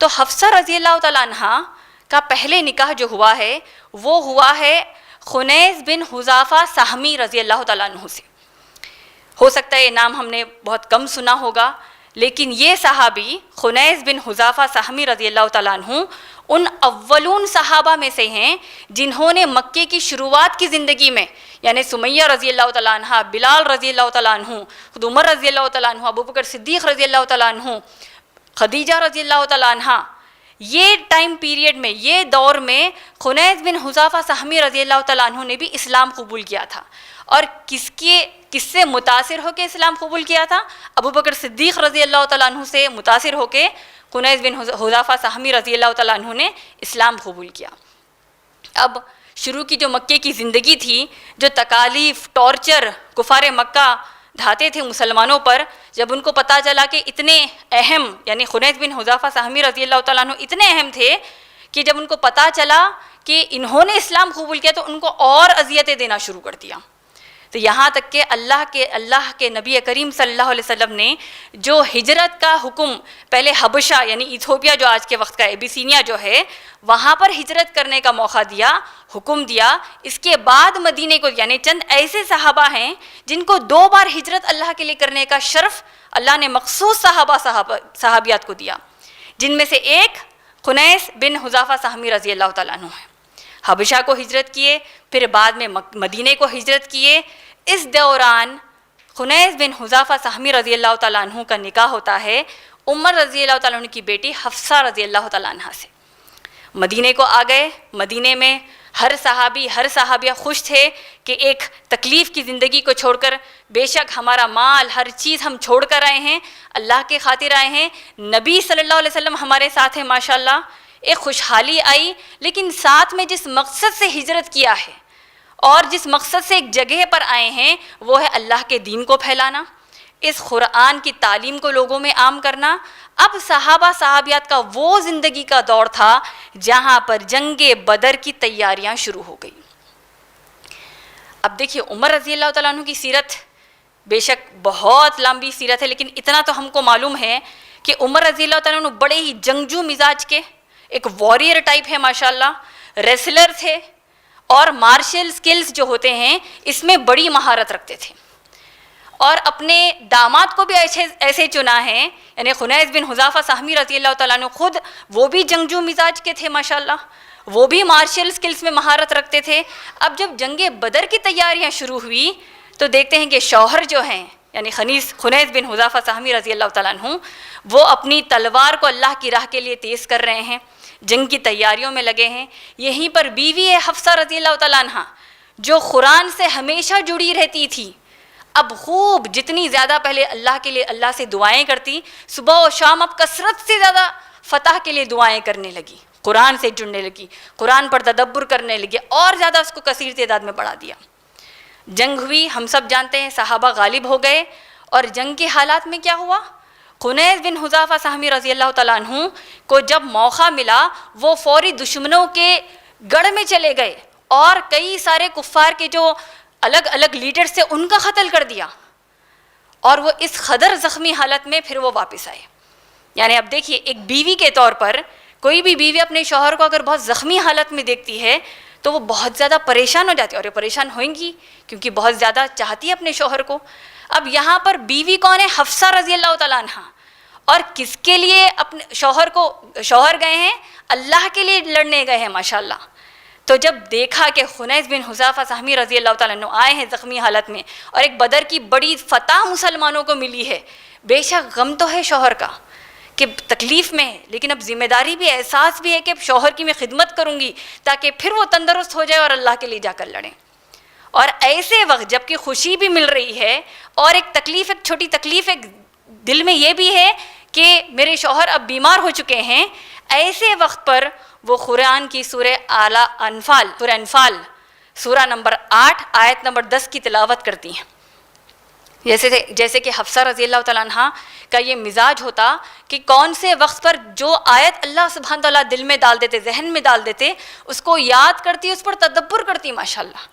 تو حفصہ رضی اللہ تعالیٰ عنہ کا پہلے نکاح جو ہوا ہے وہ ہوا ہے خنیس بن حذافہ سہمی رضی اللہ تعالیٰ عنہ سے. ہو سکتا ہے یہ نام ہم نے بہت کم سنا ہوگا، لیکن یہ صحابی خنیس بن حذافہ سہمی رضی اللہ تعالیٰ عنہ ان اولون صحابہ میں سے ہیں جنہوں نے مکے کی شروعات کی زندگی میں، یعنی سمیہ رضی اللہ تعالیٰ عنہ، بلال رضی اللہ تعالیٰ عنہ، خود عمر رضی اللہ تعالیٰ عنہ، ابوبکر صدیق رضی اللہ تعالیٰ عنہ، خدیجہ رضی اللہ تعالیٰ عنہ، یہ ٹائم پیریڈ میں، یہ دور میں خنیس بن حذافہ سہمی رضی اللہ تعالیٰ عنہ نے بھی اسلام قبول کیا تھا. اور کس سے متاثر ہو کے اسلام قبول کیا تھا؟ ابوبکر صدیق رضی اللہ تعالیٰ عنہ سے متاثر ہو کے خنیس بن حذافہ سہمی رضی اللہ تعالیٰ عنہ نے اسلام قبول کیا. اب شروع کی جو مکے کی زندگی تھی، جو تکالیف، ٹارچر کفار مکہ ڈھاتے تھے مسلمانوں پر، جب ان کو پتہ چلا کہ اتنے اہم، یعنی خنیس بن حذافہ سہمی رضی اللہ تعالیٰ عنہ اتنے اہم تھے کہ جب ان کو پتہ چلا کہ انہوں نے اسلام قبول کیا تو ان کو اور اذیتیں دینا شروع کر دیا. تو یہاں تک کہ اللہ کے نبی کریم صلی اللہ علیہ وسلم نے جو ہجرت کا حکم پہلے حبشہ یعنی ایتھوپیا جو آج کے وقت کا ایبیسینیا جو ہے وہاں پر ہجرت کرنے کا موقع دیا، حکم دیا. اس کے بعد مدینے کو، یعنی چند ایسے صحابہ ہیں جن کو 2 بار ہجرت اللہ کے لیے کرنے کا شرف اللہ نے مخصوص صحابیات کو دیا، جن میں سے ایک خنیس بن حذافہ سہمی رضی اللہ تعالیٰ عنہ ہے. حبشہ کو ہجرت کیے، پھر بعد میں مدینے کو ہجرت کیے. اس دوران خنیس بن حذافہ سہمی رضی اللہ تعالیٰ عنہ کا نکاح ہوتا ہے عمر رضی اللہ تعالیٰ عنہ کی بیٹی حفصہ رضی اللہ تعالیٰ عنہ سے. مدینے کو آ گئے. مدینے میں ہر صحابی، ہر صحابیہ خوش تھے کہ ایک تکلیف کی زندگی کو چھوڑ کر، بے شک ہمارا مال، ہر چیز ہم چھوڑ کر آئے ہیں، اللہ کے خاطر آئے ہیں، نبی صلی اللہ علیہ وسلم ہمارے ساتھ ہیں ماشاءاللہ. ایک خوشحالی آئی، لیکن ساتھ میں جس مقصد سے ہجرت کیا ہے اور جس مقصد سے ایک جگہ پر آئے ہیں وہ ہے اللہ کے دین کو پھیلانا، اس قرآن کی تعلیم کو لوگوں میں عام کرنا. اب صحابہ صحابیات کا وہ زندگی کا دور تھا جہاں پر جنگ بدر کی تیاریاں شروع ہو گئی. اب دیکھیے عمر رضی اللہ تعالیٰ عنہ کی سیرت بے شک بہت لمبی سیرت ہے، لیکن اتنا تو ہم کو معلوم ہے کہ عمر رضی اللہ تعالیٰ عنہ بڑے ہی جنگجو مزاج کے، ایک واریر ٹائپ ہے ماشاءاللہ، ریسلر تھے اور مارشل سکلز جو ہوتے ہیں اس میں بڑی مہارت رکھتے تھے. اور اپنے داماد کو بھی ایسے چنا ہے، یعنی خنیس بن حذافہ سہمی رضی اللہ تعالیٰ عنہ خود وہ بھی جنگجو مزاج کے تھے ماشاءاللہ، وہ بھی مارشل سکلز میں مہارت رکھتے تھے. اب جب جنگ بدر کی تیاریاں شروع ہوئی تو دیکھتے ہیں کہ شوہر جو ہیں یعنی خنیس بن حذافہ سہمی رضی اللہ تعالیٰ عنہ وہ اپنی تلوار کو اللہ کی راہ کے لیے تیز کر رہے ہیں، جنگ کی تیاریوں میں لگے ہیں. یہیں پر بیوی ہے حفصہ رضی اللہ تعالیٰ عنہ جو قرآن سے ہمیشہ جڑی رہتی تھی. اب خوب جتنی زیادہ پہلے اللہ کے لیے اللہ سے دعائیں کرتی، صبح و شام اب کثرت سے زیادہ فتح کے لیے دعائیں کرنے لگی، قرآن سے جڑنے لگی، قرآن پر تدبر کرنے لگی، اور زیادہ اس کو کثیر تعداد میں بڑھا دیا. جنگ ہوئی، ہم سب جانتے ہیں صحابہ غالب ہو گئے. اور جنگ کے حالات میں کیا ہوا؟ خنیس بن حذافہ سہمی رضی اللہ تعالیٰ عنہ کو جب موقع ملا وہ فوری دشمنوں کے گڑھ میں چلے گئے اور کئی سارے کفار کے جو الگ الگ لیڈرز تھے ان کا قتل کر دیا، اور وہ اس قدر زخمی حالت میں پھر وہ واپس آئے. یعنی اب دیکھیے ایک بیوی کے طور پر کوئی بھی بیوی اپنے شوہر کو اگر بہت زخمی حالت میں دیکھتی ہے تو وہ بہت زیادہ پریشان ہو جاتی ہے، اور یہ پریشان ہوئیں گی کیونکہ بہت زیادہ چاہتی ہے اپنے شوہر کو. اب یہاں پر بیوی کون ہے؟ حفصہ رضی اللہ تعالیٰ عنہ. اور کس کے لیے اپنے شوہر گئے ہیں؟ اللہ کے لیے لڑنے گئے ہیں ماشاءاللہ. تو جب دیکھا کہ خنیس بن حذافہ سہمی رضی اللہ تعالیٰ عنہ آئے ہیں زخمی حالت میں اور ایک بدر کی بڑی فتح مسلمانوں کو ملی ہے، بے شک غم تو ہے شوہر کا کہ تکلیف میں ہے، لیکن اب ذمہ داری بھی، احساس بھی ہے کہ شوہر کی میں خدمت کروں گی تاکہ پھر وہ تندرست ہو جائے اور اللہ کے لیے جا کر لڑیں. اور ایسے وقت جب کہ خوشی بھی مل رہی ہے اور ایک تکلیف، ایک چھوٹی تکلیف ایک دل میں یہ بھی ہے کہ میرے شوہر اب بیمار ہو چکے ہیں، ایسے وقت پر وہ قرآن کی سورہ انفال سورہ نمبر 8 آیت نمبر 10 کی تلاوت کرتی ہیں. جیسے کہ حفصہ رضی اللہ تعالیٰ عنہ کا یہ مزاج ہوتا کہ کون سے وقت پر جو آیت اللہ سبحانہ تعالیٰ دل میں ڈال دیتے، ذہن میں ڈال دیتے، اس کو یاد کرتی، اس پر تدبر کرتی ماشاءاللہ.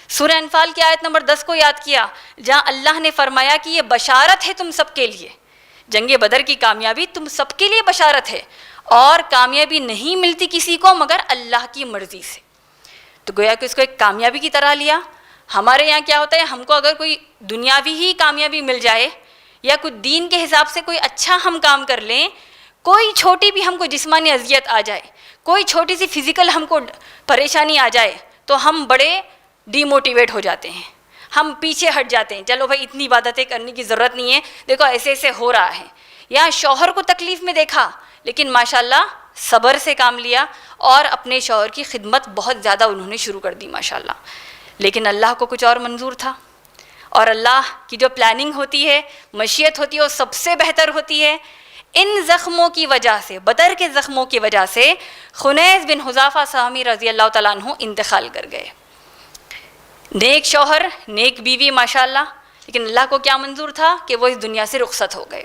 سورہ انفال کی آیت نمبر 10 کو یاد کیا جہاں اللہ نے فرمایا کہ یہ بشارت ہے تم سب کے لیے، جنگ بدر کی کامیابی تم سب کے لیے بشارت ہے، اور کامیابی نہیں ملتی کسی کو مگر اللہ کی مرضی سے. تو گویا کہ اس کو ایک کامیابی کی طرح لیا. ہمارے یہاں کیا ہوتا ہے, ہم کو اگر کوئی دنیاوی ہی کامیابی مل جائے یا کچھ دین کے حساب سے کوئی اچھا ہم کام کر لیں, کوئی چھوٹی بھی ہم کو جسمانی اذیت آ جائے, کوئی چھوٹی سی فزیکل ہم کو پریشانی آ جائے, تو ہم بڑے ڈی موٹیویٹ ہو جاتے ہیں, ہم پیچھے ہٹ جاتے ہیں, چلو بھائی اتنی عبادتیں کرنے کی ضرورت نہیں ہے, دیکھو ایسے ایسے ہو رہا ہے. یا شوہر کو تکلیف میں دیکھا لیکن ماشاءاللہ صبر سے کام لیا اور اپنے شوہر کی خدمت بہت زیادہ انہوں نے شروع کر دی ماشاءاللہ. لیکن اللہ کو کچھ اور منظور تھا, اور اللہ کی جو پلاننگ ہوتی ہے, مشیت ہوتی ہے, وہ سب سے بہتر ہوتی ہے. ان زخموں کی وجہ سے, بدر کے زخموں کی وجہ سے خنیس بن حذافہ سہمی رضی اللہ تعالیٰ عنہ انتقال کر گئے. نیک شوہر, نیک بیوی ماشاءاللہ, لیکن اللہ کو کیا منظور تھا کہ وہ اس دنیا سے رخصت ہو گئے.